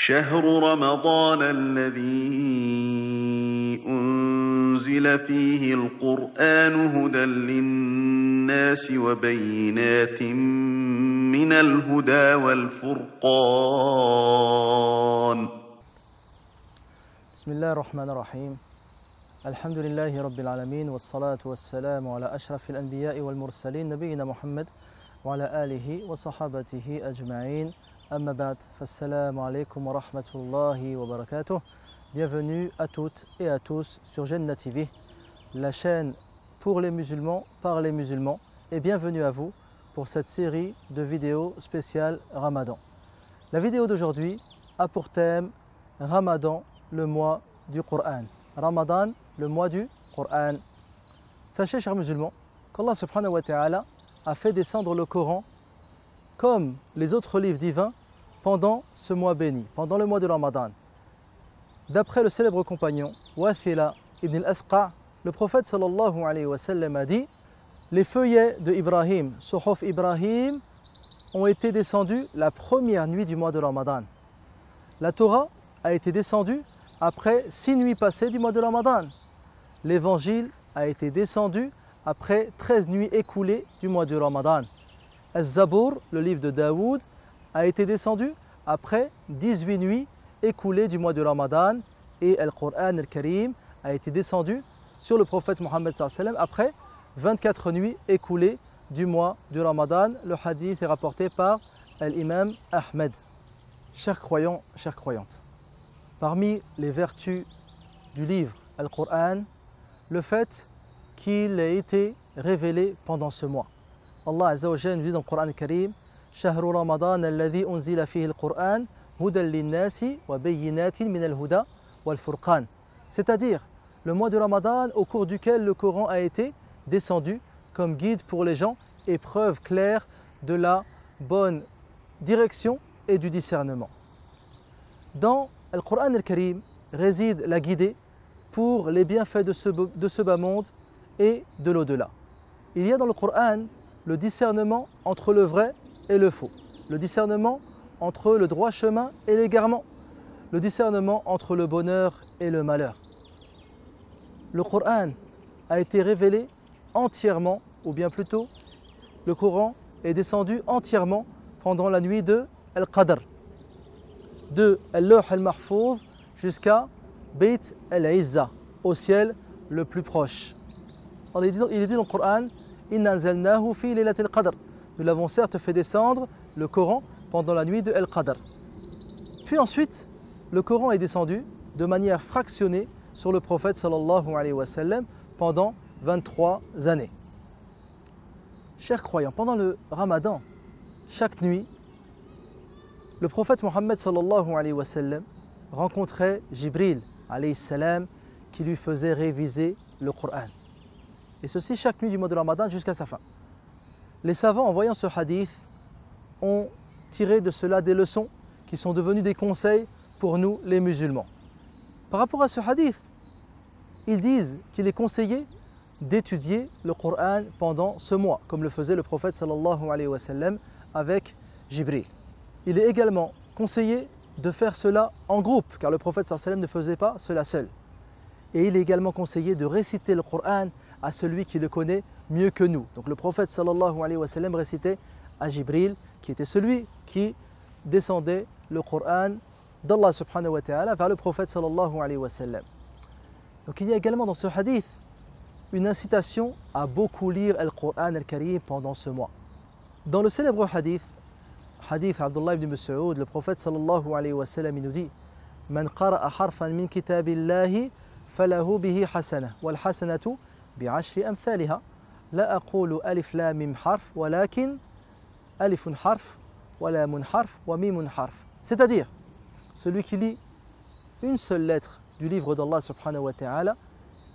شهر رمضان الذي أنزل فيه القرآن هدى للناس وبينات من الهدى والفرقان. بسم الله الرحمن الرحيم. الحمد لله رب العالمين والصلاة والسلام على أشرف الأنبياء والمرسلين نبينا محمد وعلى آله وصحابته أجمعين. Amma ba'd, fassalamu alaikum wa rahmatullahi wa barakatuh. Bienvenue à toutes et à tous sur Jannah TV, la chaîne pour les musulmans, par les musulmans. Et bienvenue à vous pour cette série de vidéos spéciales Ramadan. La vidéo d'aujourd'hui a pour thème Ramadan, le mois du Coran. Ramadan, le mois du Coran. Sachez, chers musulmans, qu'Allah subhanahu wa ta'ala a fait descendre le Coran comme les autres livres divins pendant ce mois béni, pendant le mois de Ramadan. D'après le célèbre compagnon Wathila ibn al-Asqa', le prophète sallallahu alayhi wa sallam a dit: les feuillets de Ibrahim, Suhuf Ibrahim, ont été descendus la première nuit du mois de Ramadan. La Torah a été descendue après 6 nuits passées du mois de Ramadan. L'évangile a été descendu après 13 nuits écoulées du mois de Ramadan. Al-Zabour, le livre de Daoud, a été descendu après 18 nuits écoulées du mois de Ramadan, et Al-Qur'an al-Karim a été descendu sur le prophète Mohammed sallallahu alayhi wa sallam après 24 nuits écoulées du mois du Ramadan. Le hadith est rapporté par l'imam Ahmed. Chers croyants, chères croyantes, parmi les vertus du livre Al-Qur'an, le fait qu'il ait été révélé pendant ce mois. Allah Azza wa Jalla nous dit dans le Coran al-Karim: Shahru Ramadan alladhi unzila fihi al-Qur'an hudan lin-nasi wa bayyinatin min al-huda wal-furqan. C'est-à-dire le mois de Ramadan au cours duquel le Coran a été descendu comme guide pour les gens et preuve claire de la bonne direction et du discernement. Dans le Coran al-Karim réside la guidée pour les bienfaits de ce bas monde et de l'au-delà. Il y a dans le Coran le discernement entre le vrai et le faux, le discernement entre le droit chemin et l'égarement, le discernement entre le bonheur et le malheur. Le Coran a été révélé entièrement, ou bien plutôt, le Coran est descendu entièrement pendant la nuit de Al-Qadr, de Al-Lawh al-Mahfouz jusqu'à Bayt al-Izza, au ciel le plus proche. Il est dit dans le Coran: Inna anzalnahu fi laylatil qadr. Nous l'avons certes fait descendre, le Coran, pendant la nuit de Al-Qadr. Puis ensuite, le Coran est descendu de manière fractionnée sur le prophète sallallahu alayhi wa sallam pendant 23 années. Chers croyants, pendant le Ramadan, chaque nuit, le prophète Mohammed sallallahu alayhi wa sallam rencontrait Jibril alayhi salam qui lui faisait réviser le Coran. Et ceci chaque nuit du mois de Ramadan jusqu'à sa fin. Les savants, en voyant ce hadith, ont tiré de cela des leçons qui sont devenues des conseils pour nous les musulmans. Par rapport à ce hadith, ils disent qu'il est conseillé d'étudier le Coran pendant ce mois, comme le faisait le prophète sallallahu alayhi wa sallam avec Jibril. Il est également conseillé de faire cela en groupe, car le prophète sallallahu alayhi wa sallam ne faisait pas cela seul. Et il est également conseillé de réciter le Coran à celui qui le connaît mieux que nous. Donc le prophète sallallahu alayhi wa sallam récitait à Jibril, qui était celui qui descendait le Coran d'Allah subhanahu wa ta'ala vers le prophète sallallahu alayhi wa sallam. Donc il y a également dans ce hadith une incitation à beaucoup lire le Coran al-Karim pendant ce mois. Dans le célèbre hadith Abdullah ibn Mas'ud, le prophète sallallahu alayhi wa sallam nous dit: Man qara'a harfan min kitabillahi falahu bihi hasana wal hasanatu bi'ashri amthaliha la aqulu alif lam mim harf walakin alifun harf wa lamun harf wa mimun harf. C'est-à-dire, celui qui lit une seule lettre du livre d'Allah subhanahu wa ta'ala,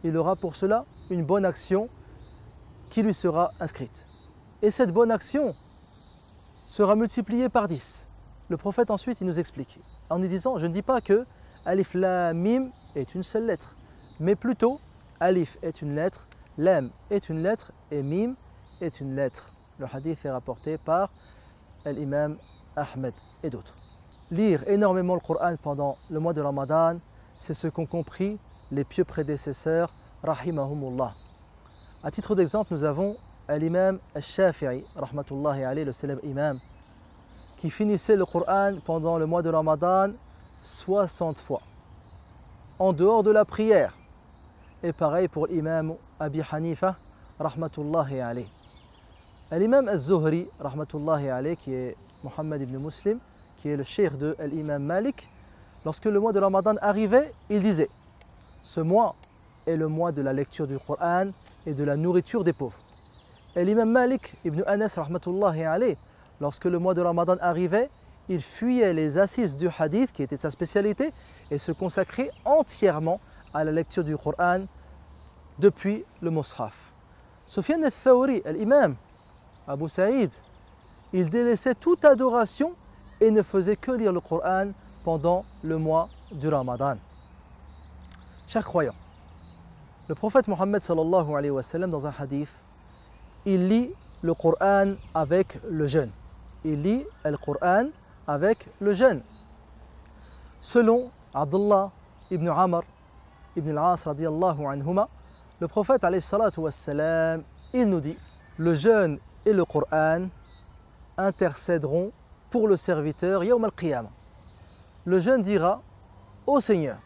il aura pour cela une bonne action qui lui sera inscrite. Et cette bonne action sera multipliée par 10. Le prophète ensuite il nous explique en nous disant: je ne dis pas que alif lam mim est une seule lettre, mais plutôt alif est une lettre, lam est une lettre et mim est une lettre. Le hadith est rapporté par l'imam Ahmed et d'autres. lire énormément le Coran pendant le mois de Ramadan, c'est ce qu'ont compris les pieux prédécesseurs, rahimahumullah. À titre d'exemple, nous avons l'imam al-Shafi'i, rahmatullahi alayhi, le célèbre imam, qui finissait le Coran pendant le mois de Ramadan 60 fois, en dehors de la prière. Et pareil pour l'imam Abi Hanifa, rahmatullahi alayhi. L'imam al-Zuhri, rahmatullahi alayhi, qui est Muhammad ibn Muslim, qui est le cheikh de l'imam Malik, lorsque le mois de Ramadan arrivait, il disait: ce mois est le mois de la lecture du Coran et de la nourriture des pauvres. Et l'imam Malik ibn Anas, rahmatullahi alayhi, lorsque le mois de Ramadan arrivait, il fuyait les assises du hadith, qui était sa spécialité, et se consacrait entièrement à la lecture du Coran depuis le Mus'haf. Sufyan al-Thawri, l'imam Abu Saïd, il délaissait toute adoration et ne faisait que lire le Coran pendant le mois du Ramadan. Chers croyants, le prophète Mohammed sallallahu alayhi wa sallam, dans un hadith, il lit le Coran avec le jeûne. Il lit le Coran avec le jeûne. Selon Abdullah ibn Amr ibn al-As radiyallahu anhuma, le prophète alayhi salatu wa sallam, il nous dit: le jeûne et le Coran intercéderont pour le serviteur yawm al-qiyamah. Le jeûne dira: ô Seigneur,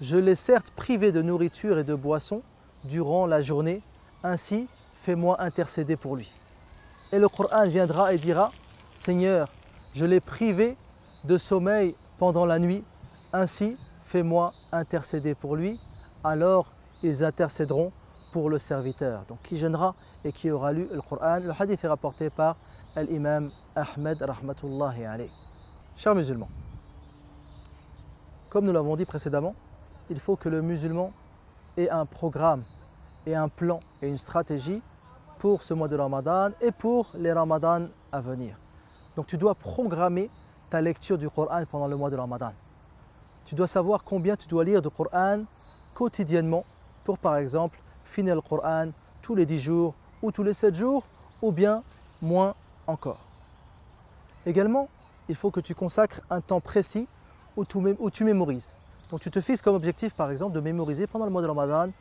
je l'ai certes privé de nourriture et de boisson durant la journée, ainsi fais-moi intercéder pour lui. Et le Coran viendra et dira: Seigneur, je l'ai privé de sommeil pendant la nuit, ainsi fais-moi intercéder pour lui. Alors ils intercéderont pour le serviteur. Donc qui jeûnera et qui aura lu le Coran. Le hadith est rapporté par l'imam Ahmed rahmatullahi alayhi. Chers musulmans, comme nous l'avons dit précédemment, il faut que le musulman ait un programme et un plan et une stratégie pour ce mois de Ramadan et pour les Ramadans à venir. Donc tu dois programmer ta lecture du Coran pendant le mois de Ramadan. Tu dois savoir combien tu dois lire du Coran quotidiennement pour, par exemple, finir le Coran tous les 10 jours ou tous les 7 jours ou bien moins encore. Également, il faut que tu consacres un temps précis où tu mémorises. Donc tu te fixes comme objectif, par exemple, de mémoriser pendant le mois de Ramadan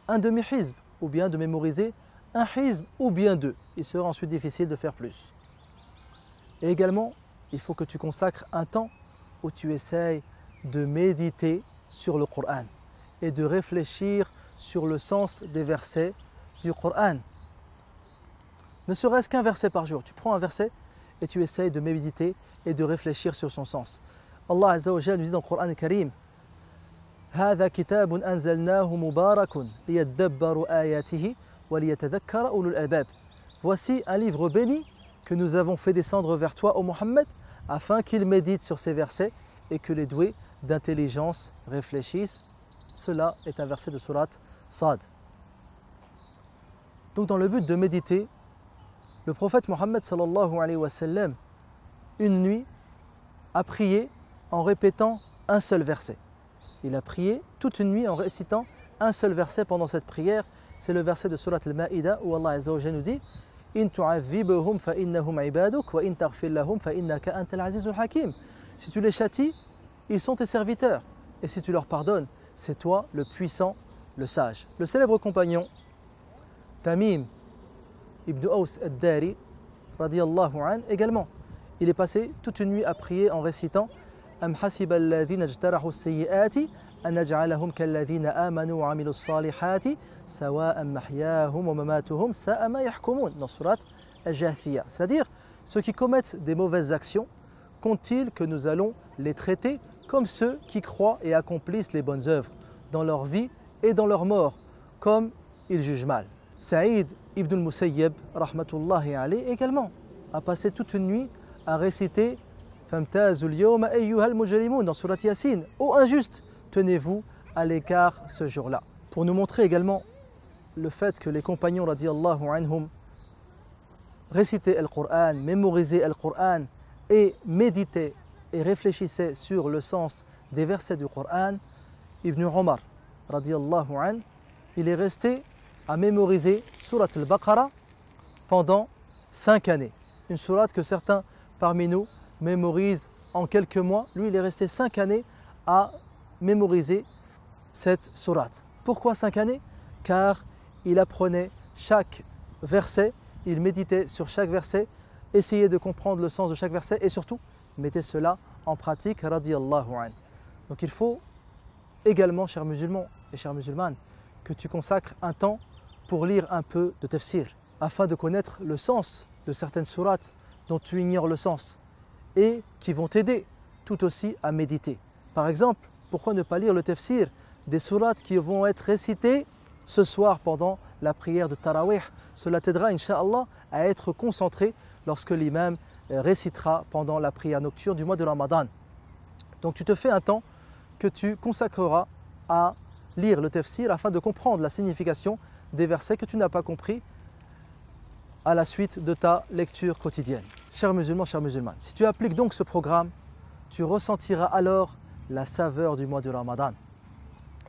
un demi-hizb ou bien de mémoriser un hizb ou bien deux. Il sera ensuite difficile de faire plus. Et également, il faut que tu consacres un temps où tu essayes de méditer sur le Coran et de réfléchir sur le sens des versets du Coran. Ne serait-ce qu'un verset par jour. Tu prends un verset et tu essayes de méditer et de réfléchir sur son sens. Allah Azza wa Jalla nous dit dans le Coran Karim: هذا كتاب أنزلناه مبارك ليدبروا آياته وليتذكر أولو الألباب. Voici un livre béni que nous avons fait descendre vers toi, ô Mohammed, afin qu'il médite sur ces versets et que les doués d'intelligence réfléchissent. Cela est un verset de sourate Sad. Donc dans le but de méditer, le prophète Mohammed sallallahu alayhi wa sallam, une nuit, a prié en répétant un seul verset. Il a prié toute une nuit en récitant un seul verset pendant cette prière. C'est le verset de sourate Al-Ma'ida où Allah Azza wa Jalla nous dit: In tu'adhibhum fa innahum ibaduk wa in taghfir lahum fa innaka antal azizul hakim. Si tu les châties, ils sont tes serviteurs, et si tu leur pardonnes, c'est toi le puissant, le sage. Le célèbre compagnon Tamim ibn Aus ad-Dari radiyallahu an également, il est passé toute une nuit à prier en récitant: Am hasiba alladhina ijtarahu as-sayyi'ati an naj'alahum kalladhina amanu wa 'amilus salihati sawa'an mahyahum wa mamatuhum sa'a ma yahkumun, dans sourate Al-Jathiyah. C'est-à-dire, ceux qui commettent des mauvaises actions, comptent-ils que nous allons les traiter comme ceux qui croient et accomplissent les bonnes œuvres dans leur vie et dans leur mort, comme ils jugent mal. Saïd ibn al-Musayyib rahmatullahi alayhi également a passé toute une nuit à réciter Famtazul yawma ayyuhal mujrimun dans sourate Yasin. Ô injustes, tenez-vous à l'écart ce jour-là. Pour nous montrer également le fait que les compagnons radiyallahu anhum récitaient le Coran, mémorisaient le Coran et méditaient et réfléchissaient sur le sens des versets du Coran, Ibn Omar radiyallahu anhu, il est resté à mémoriser sourate al-Baqarah pendant 5 années. Une sourate que certains parmi nous mémorisent en quelques mois, lui il est resté 5 années à mémoriser cette sourate. Pourquoi 5 années? Car il apprenait chaque verset, il méditait sur chaque verset, essayait de comprendre le sens de chaque verset et surtout mettait cela en pratique, radiyallahu anhu. Donc il faut également, chers musulmans et chères musulmanes, que tu consacres un temps pour lire un peu de tafsir, afin de connaître le sens de certaines sourates dont tu ignores le sens et qui vont t'aider tout aussi à méditer. Par exemple, pourquoi ne pas lire le tafsir des sourates qui vont être récitées ce soir pendant la prière de Tarawih? Cela t'aidera, Inch'Allah, à être concentré lorsque l'imam récitera pendant la prière nocturne du mois de Ramadan. Donc tu te fais un temps que tu consacreras à lire le tafsir afin de comprendre la signification des versets que tu n'as pas compris à la suite de ta lecture quotidienne. Chers musulmans, chères musulmanes, si tu appliques donc ce programme, tu ressentiras alors la saveur du mois de Ramadan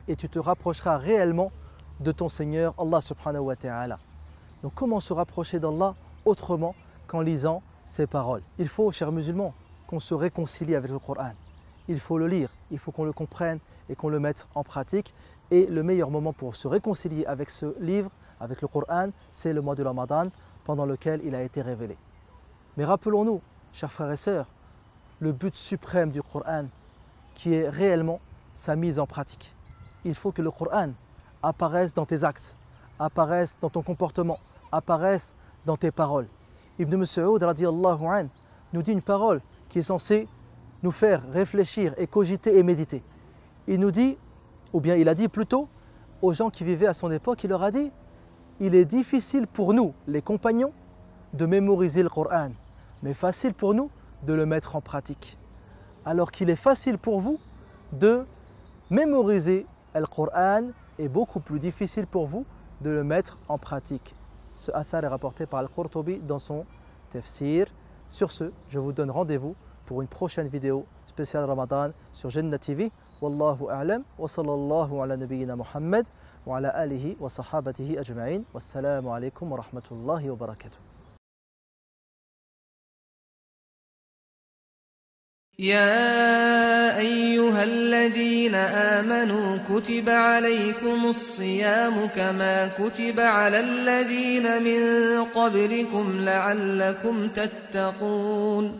et tu te rapprocheras réellement de ton Seigneur Allah subhanahu wa ta'ala. Donc comment se rapprocher d'Allah autrement qu'en lisant ces paroles? Il faut, chers musulmans, qu'on se réconcilie avec le Coran. Il faut le lire, il faut qu'on le comprenne et qu'on le mette en pratique. Et le meilleur moment pour se réconcilier avec ce livre, avec le Coran, c'est le mois de Ramadan pendant lequel il a été révélé. Mais rappelons-nous, chers frères et sœurs, le but suprême du Coran qui est réellement sa mise en pratique. Il faut que le Coran apparaisse dans tes actes, apparaisse dans ton comportement, apparaisse dans tes paroles. Ibn Mas'ud radiyallahu anhu nous dit une parole qui est censée nous faire réfléchir et cogiter et méditer. Il nous dit, ou bien il a dit plutôt aux gens qui vivaient à son époque, il leur a dit: il est difficile pour nous, les compagnons, de mémoriser le Coran, mais facile pour nous de le mettre en pratique. Alors qu'il est facile pour vous de mémoriser le Coran et beaucoup plus difficile pour vous de le mettre en pratique. Ce athar est rapporté par Al-Qurtubi dans son tafsir. Sur ce, je vous donne rendez-vous pour une prochaine vidéo spéciale Ramadan sur Jannah TV. Wallahu a'lam wa sallallahu ala nabiyyina Muhammad wa ala alihi wa sahabatihi ajma'in. Wassalamu alaikum wa rahmatullahi wa barakatuh. يا أيها الذين آمنوا كتب عليكم الصيام كما كتب على الذين من قبلكم لعلكم تتقون